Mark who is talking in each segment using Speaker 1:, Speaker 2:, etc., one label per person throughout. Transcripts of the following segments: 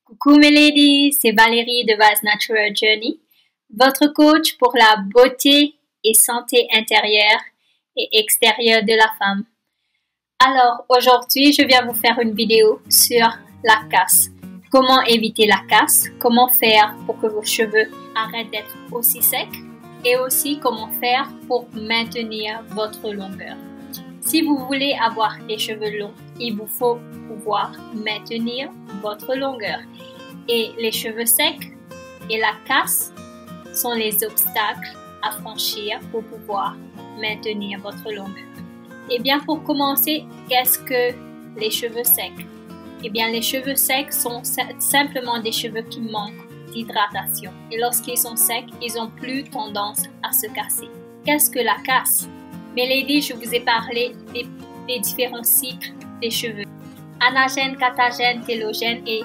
Speaker 1: Coucou mes ladies, c'est Valérie de Vaz Natural Journey, votre coach pour la beauté et santé intérieure et extérieure de la femme. Alors aujourd'hui, je viens vous faire une vidéo sur la casse. Comment éviter la casse, comment faire pour que vos cheveux arrêtent d'être aussi secs et aussi comment faire pour maintenir votre longueur. Si vous voulez avoir des cheveux longs, il vous faut pouvoir maintenir votre longueur. Et les cheveux secs et la casse sont les obstacles à franchir pour pouvoir maintenir votre longueur. Et bien pour commencer, qu'est-ce que les cheveux secs? Eh bien les cheveux secs sont simplement des cheveux qui manquent d'hydratation. Et lorsqu'ils sont secs, ils ont plus tendance à se casser. Qu'est-ce que la casse? Mes ladies, je vous ai parlé des différents cycles des cheveux. Anagène, catagène, télogène et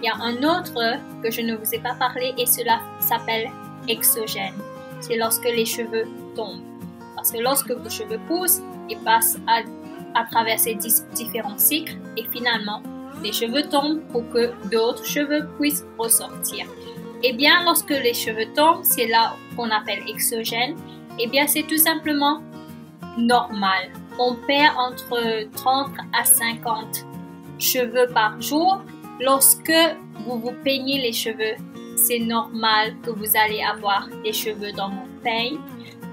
Speaker 1: il y a un autre que je ne vous ai pas parlé et cela s'appelle exogène. C'est lorsque les cheveux tombent. Parce que lorsque vos cheveux poussent, ils passent à travers ces différents cycles et finalement, les cheveux tombent pour que d'autres cheveux puissent ressortir. Et bien, lorsque les cheveux tombent, c'est là qu'on appelle exogène. Et bien, c'est tout simplement normal. On perd entre 30 à 50 cheveux par jour. Lorsque vous vous peignez les cheveux, c'est normal que vous allez avoir des cheveux dans vos peignes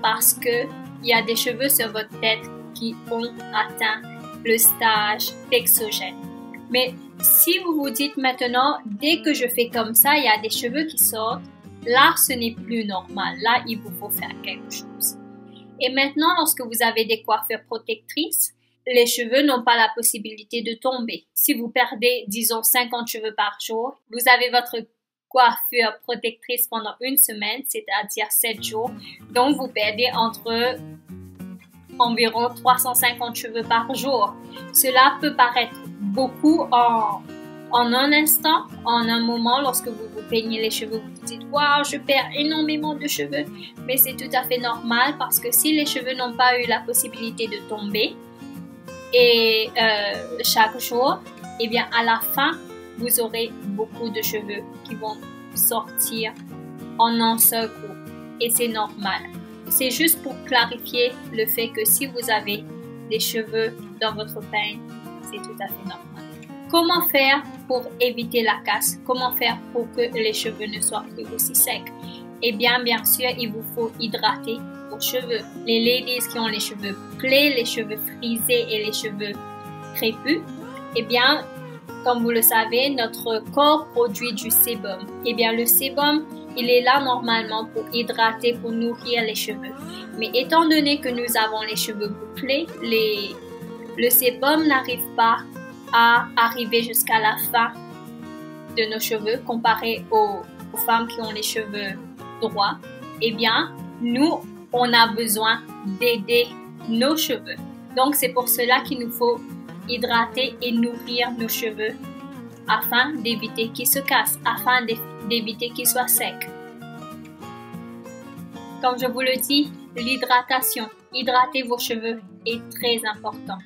Speaker 1: parce que il y a des cheveux sur votre tête qui ont atteint le stage d'exogène. Mais si vous vous dites maintenant, dès que je fais comme ça, il y a des cheveux qui sortent, là ce n'est plus normal. Là, il vous faut faire quelque chose. Et maintenant, lorsque vous avez des coiffures protectrices, les cheveux n'ont pas la possibilité de tomber. Si vous perdez, disons, 50 cheveux par jour, vous avez votre coiffure protectrice pendant une semaine, c'est-à-dire 7 jours. Donc, vous perdez entre environ 350 cheveux par jour. Cela peut paraître beaucoup en un instant, en un moment, lorsque vous vous peignez les cheveux, vous vous dites « Waouh, je perds énormément de cheveux !» Mais c'est tout à fait normal parce que si les cheveux n'ont pas eu la possibilité de tomber et chaque jour, eh bien à la fin, vous aurez beaucoup de cheveux qui vont sortir en un seul coup et c'est normal. C'est juste pour clarifier le fait que si vous avez des cheveux dans votre peigne, c'est tout à fait normal. Comment faire pour éviter la casse? Comment faire pour que les cheveux ne soient plus aussi secs? Eh bien sûr, il vous faut hydrater vos cheveux. Les ladies qui ont les cheveux bouclés, les cheveux frisés et les cheveux crépus, eh bien, comme vous le savez, notre corps produit du sébum. Eh bien, le sébum, il est là normalement pour hydrater, pour nourrir les cheveux. Mais étant donné que nous avons les cheveux bouclés, le sébum n'arrive pas à arriver jusqu'à la fin de nos cheveux comparé aux femmes qui ont les cheveux droits. Eh bien, nous, on a besoin d'aider nos cheveux. Donc, c'est pour cela qu'il nous faut hydrater et nourrir nos cheveux afin d'éviter qu'ils se cassent, afin d'éviter qu'ils soient secs. Comme je vous le dis, l'hydratation, hydrater vos cheveux est très important.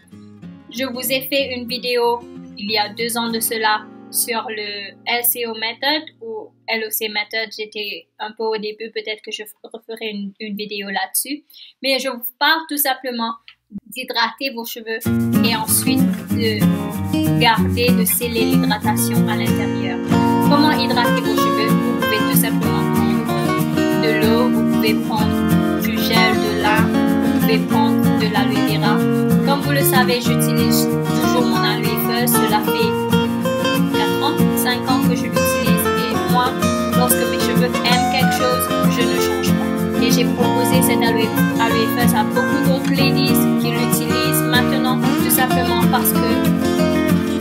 Speaker 1: Je vous ai fait une vidéo il y a 2 ans de cela sur le LCO Method ou LOC Method. J'étais un peu au début, peut-être que je referai une vidéo là-dessus. Mais je vous parle tout simplement d'hydrater vos cheveux et ensuite de sceller l'hydratation à l'intérieur. Comment hydrater vos cheveux? Vous pouvez tout simplement prendre de l'eau, vous pouvez prendre du gel de lin, vous pouvez prendre de l'aloe vera. Comme vous le savez, j'utilise toujours mon aloe vera. Cela fait 4 ans, 5 ans que je l'utilise. Et moi, lorsque mes cheveux aiment quelque chose, je ne change pas. Et j'ai proposé cette aloe vera à beaucoup d'autres ladies qui l'utilisent maintenant, tout simplement parce que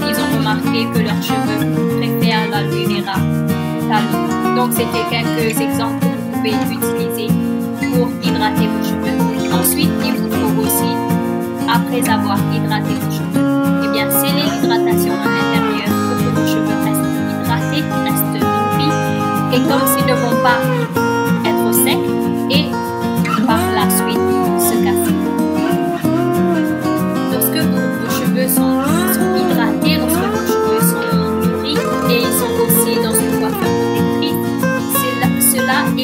Speaker 1: ils ont remarqué que leurs cheveux préfèrent l'aloe vera qu'à l'eau. Donc, c'était quelques exemples que vous pouvez utiliser pour hydrater vos cheveux. Ensuite, il vous faut aussi, après avoir hydraté vos cheveux, eh bien, sceller l'hydratation à l'intérieur pour que vos cheveux restent hydratés, restent nourris et comme s'ils ne vont pas être secs et par la suite se casser. Lorsque vos cheveux sont hydratés, lorsque vos cheveux sont nourris et ils sont aussi dans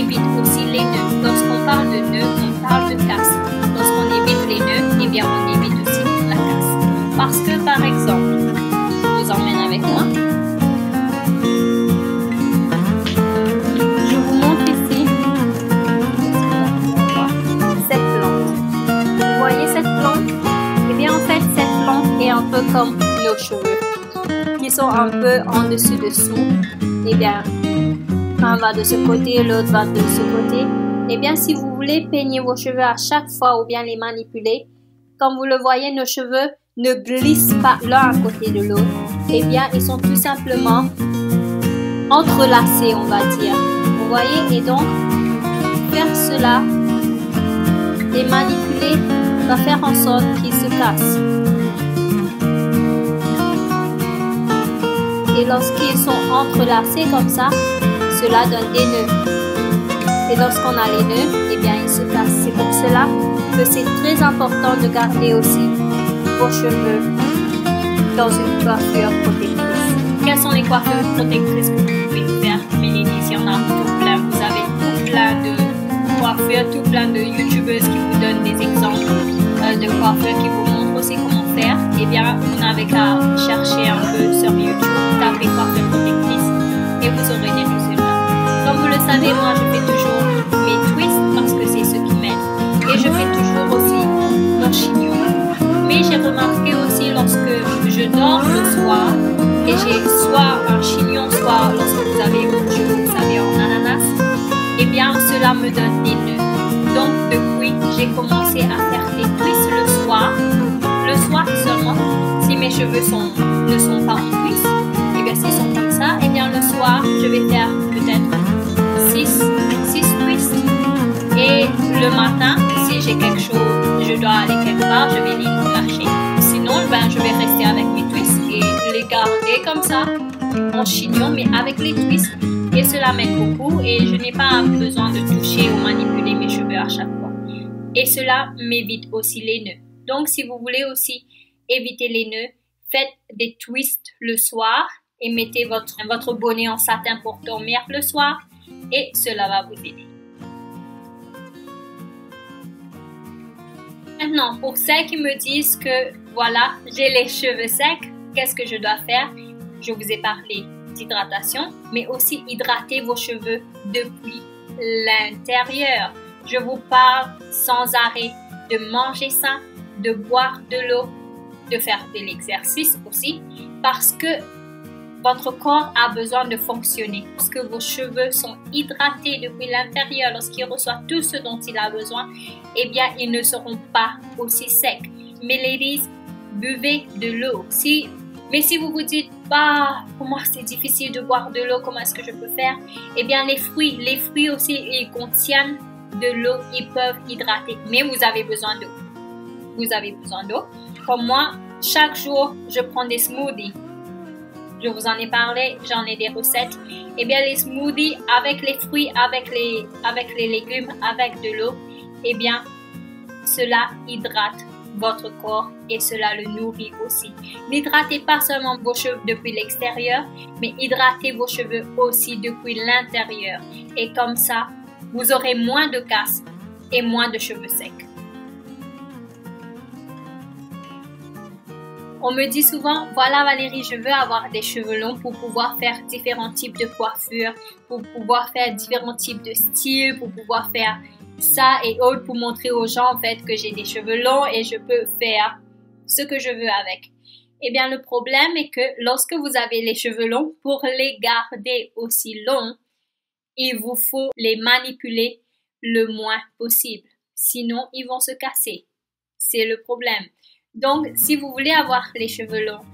Speaker 1: évite aussi les nœuds. Lorsqu'on parle de nœuds, on parle de casse. Lorsqu'on évite les nœuds, eh bien on évite aussi la casse. Parce que par exemple, je vous emmène avec moi. Je vous montre ici cette plante. Vous voyez cette plante? Eh bien en fait cette plante est un peu comme nos cheveux, qui sont un peu en dessous. Eh bien, un va de ce côté, l'autre va de ce côté. Eh bien, si vous voulez peigner vos cheveux à chaque fois ou bien les manipuler, comme vous le voyez, nos cheveux ne glissent pas l'un à côté de l'autre. Eh bien, ils sont tout simplement entrelacés, on va dire. Vous voyez, et donc, faire cela, les manipuler, va faire en sorte qu'ils se cassent. Et lorsqu'ils sont entrelacés comme ça, cela donne des nœuds. Et lorsqu'on a les nœuds, eh bien ils se cassent. C'est pour cela que c'est très important de garder aussi vos cheveux dans une coiffure protectrice. Quelles sont les coiffures protectrices que vous pouvez faire? Mélanie, il y en a tout plein. Vous avez tout plein de coiffures, tout plein de youtubeuses qui vous donnent des exemples de coiffures, qui vous montrent aussi comment faire. Eh bien, vous n'avez qu'à chercher un peu sur YouTube, taper coiffure protectrice et vous aurez des résultats. Comme vous le savez, moi je fais toujours mes twists parce que c'est ce qui m'aide. Et je fais toujours aussi mon chignon. Mais j'ai remarqué aussi lorsque je dors le soir et j'ai soit un chignon, soit lorsque vous avez vos cheveux, vous savez, en ananas, eh bien cela me donne des nœuds. Donc depuis, j'ai commencé à faire des twists le soir seulement. Si mes cheveux ne sont pas en twist, et bien s'ils sont comme ça, et bien le soir, je vais faire peut-être 6 twists. Et le matin, si j'ai quelque chose, je dois aller quelque part, je vais les lâcher. Sinon, ben, je vais rester avec mes twists et les garder comme ça, en chignon, mais avec les twists. Et cela m'aide beaucoup et je n'ai pas besoin de toucher ou manipuler mes cheveux à chaque fois. Et cela m'évite aussi les nœuds. Donc, si vous voulez aussi éviter les nœuds, faites des twists le soir et mettez votre bonnet en satin pour dormir le soir et cela va vous aider. Maintenant, pour celles qui me disent que voilà, j'ai les cheveux secs, qu'est-ce que je dois faire? Je vous ai parlé d'hydratation, mais aussi hydrater vos cheveux depuis l'intérieur. Je vous parle sans arrêt de manger sain, de boire de l'eau, de faire de l'exercice aussi, parce que votre corps a besoin de fonctionner. Lorsque vos cheveux sont hydratés depuis l'intérieur, lorsqu'il reçoit tout ce dont il a besoin, eh bien, ils ne seront pas aussi secs. Mais ladies, buvez de l'eau. Mais si vous vous dites, bah, pour moi c'est difficile de boire de l'eau, comment est-ce que je peux faire? Eh bien, les fruits aussi, ils contiennent de l'eau, ils peuvent hydrater. Mais vous avez besoin d'eau. Vous avez besoin d'eau. Comme moi, chaque jour, je prends des smoothies. Je vous en ai parlé, j'en ai des recettes. Eh bien, les smoothies avec les fruits, avec les légumes, avec de l'eau, eh bien, cela hydrate votre corps et cela le nourrit aussi. N'hydratez pas seulement vos cheveux depuis l'extérieur, mais hydratez vos cheveux aussi depuis l'intérieur. Et comme ça, vous aurez moins de casse et moins de cheveux secs. On me dit souvent, voilà Valérie, je veux avoir des cheveux longs pour pouvoir faire différents types de coiffures, pour pouvoir faire différents types de styles, pour pouvoir faire ça et autres, pour montrer aux gens en fait que j'ai des cheveux longs et je peux faire ce que je veux avec. Eh bien, le problème est que lorsque vous avez les cheveux longs, pour les garder aussi longs, il vous faut les manipuler le moins possible. Sinon, ils vont se casser. C'est le problème. Donc, si vous voulez avoir les cheveux longs,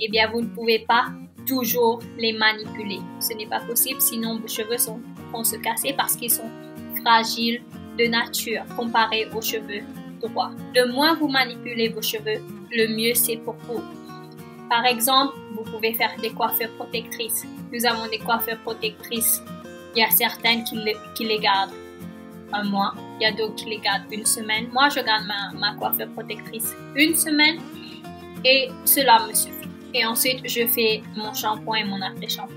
Speaker 1: eh bien, vous ne pouvez pas toujours les manipuler. Ce n'est pas possible, sinon vos cheveux vont se casser parce qu'ils sont fragiles de nature comparés aux cheveux droits. Le moins vous manipulez vos cheveux, le mieux c'est pour vous. Par exemple, vous pouvez faire des coiffures protectrices. Nous avons des coiffures protectrices. Il y a certaines qui les gardent un mois. Il y a d'autres qui les gardent une semaine. Moi, je garde ma coiffure protectrice une semaine et cela me suffit. Et ensuite, je fais mon shampoing et mon après-shampoing.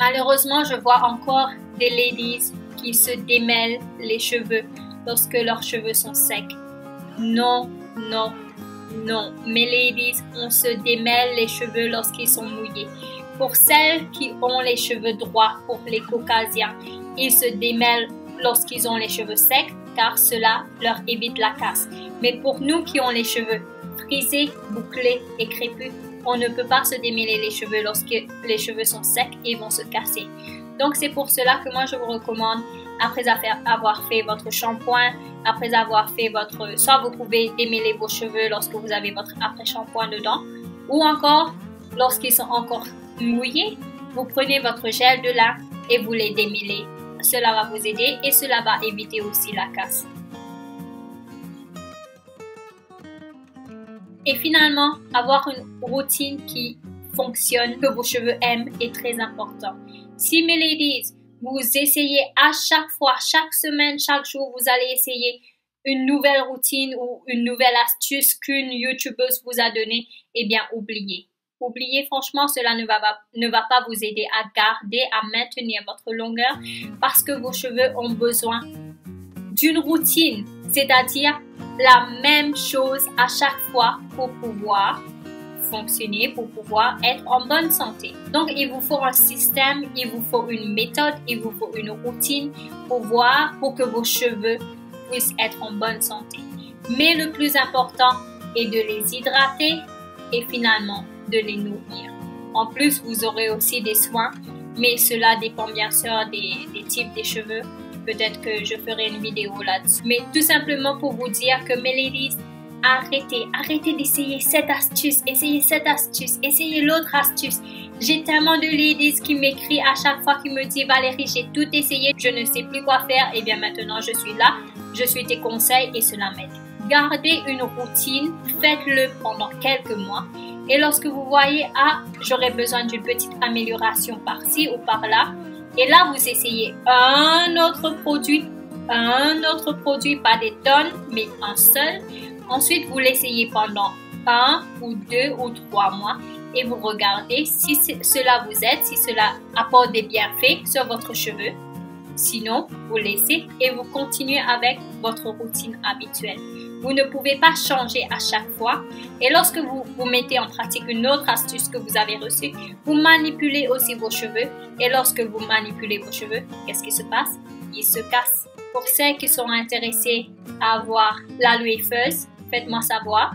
Speaker 1: Malheureusement, je vois encore des ladies qui se démêlent les cheveux lorsque leurs cheveux sont secs. Non, non, non. Mes ladies, on se démêle les cheveux lorsqu'ils sont mouillés. Pour celles qui ont les cheveux droits, pour les caucasiens, ils se démêlent lorsqu'ils ont les cheveux secs car cela leur évite la casse. Mais pour nous qui ont les cheveux frisés, bouclés et crépus, on ne peut pas se démêler les cheveux lorsque les cheveux sont secs et vont se casser. Donc c'est pour cela que moi je vous recommande, après avoir fait votre shampoing, après avoir fait votre... Soit vous pouvez démêler vos cheveux lorsque vous avez votre après-shampoing dedans, ou encore lorsqu'ils sont encore mouillés, vous prenez votre gel de lin et vous les démêlez. Cela va vous aider et cela va éviter aussi la casse. Et finalement, avoir une routine qui fonctionne, que vos cheveux aiment est très important. Si mes ladies, vous essayez à chaque fois, chaque semaine, chaque jour, vous allez essayer une nouvelle routine ou une nouvelle astuce qu'une youtubeuse vous a donnée, eh bien oubliez. Oubliez, franchement, cela ne va pas vous aider à garder, à maintenir votre longueur parce que vos cheveux ont besoin d'une routine, c'est-à-dire la même chose à chaque fois pour pouvoir fonctionner, pour pouvoir être en bonne santé. Donc, il vous faut un système, il vous faut une méthode, il vous faut une routine pour que vos cheveux puissent être en bonne santé. Mais le plus important est de les hydrater et finalement de les nourrir. En plus, vous aurez aussi des soins, mais cela dépend bien sûr des types de cheveux. Peut-être que je ferai une vidéo là-dessus. Mais tout simplement pour vous dire que mes ladies, arrêtez d'essayer cette astuce, essayez l'autre astuce. J'ai tellement de ladies qui m'écrivent à chaque fois, qui me disent Valérie, j'ai tout essayé, je ne sais plus quoi faire. Et bien maintenant, je suis là, je suis tes conseils et cela m'aide. Gardez une routine, faites-le pendant quelques mois. Et lorsque vous voyez, j'aurais besoin d'une petite amélioration par-ci ou par-là, et là, vous essayez un autre produit, pas des tonnes, mais un seul. Ensuite, vous l'essayez pendant 1 ou 2 ou 3 mois et vous regardez si cela vous aide, si cela apporte des bienfaits sur votre cheveu. Sinon, vous laissez et vous continuez avec votre routine habituelle. Vous ne pouvez pas changer à chaque fois. Et lorsque vous mettez en pratique une autre astuce que vous avez reçue, vous manipulez aussi vos cheveux. Et lorsque vous manipulez vos cheveux, qu'est-ce qui se passe? Ils se cassent. Pour celles qui sont intéressées à avoir l'aloe fuzz, faites-moi savoir.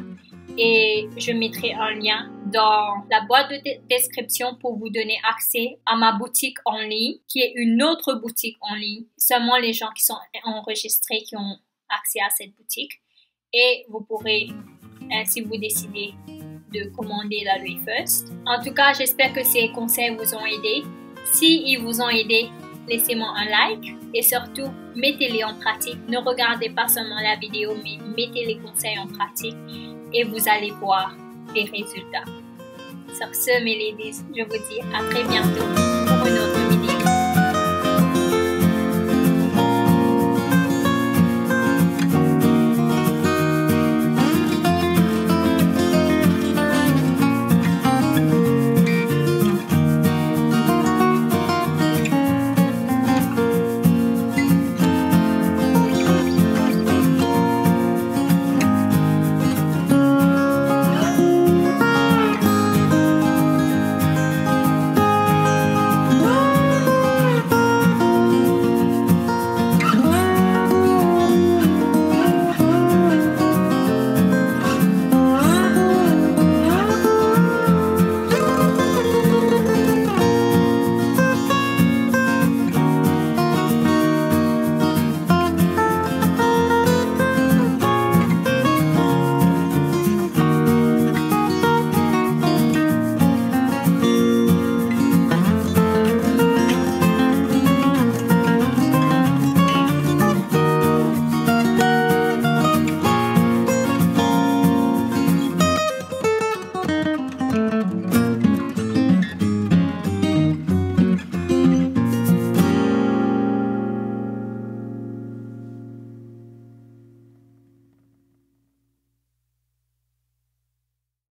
Speaker 1: Et je mettrai un lien dans la boîte de description pour vous donner accès à ma boutique en ligne, qui est une autre boutique en ligne. Seulement les gens qui sont enregistrés qui ont accès à cette boutique. Et vous pourrez, si vous décidez, de commander l'aloe fuzz. En tout cas, j'espère que ces conseils vous ont aidé. Si ils vous ont aidé, laissez-moi un like et surtout, mettez-les en pratique. Ne regardez pas seulement la vidéo, mais mettez les conseils en pratique et vous allez voir les résultats. Sur ce, mes ladies, je vous dis à très bientôt pour une autre vidéo.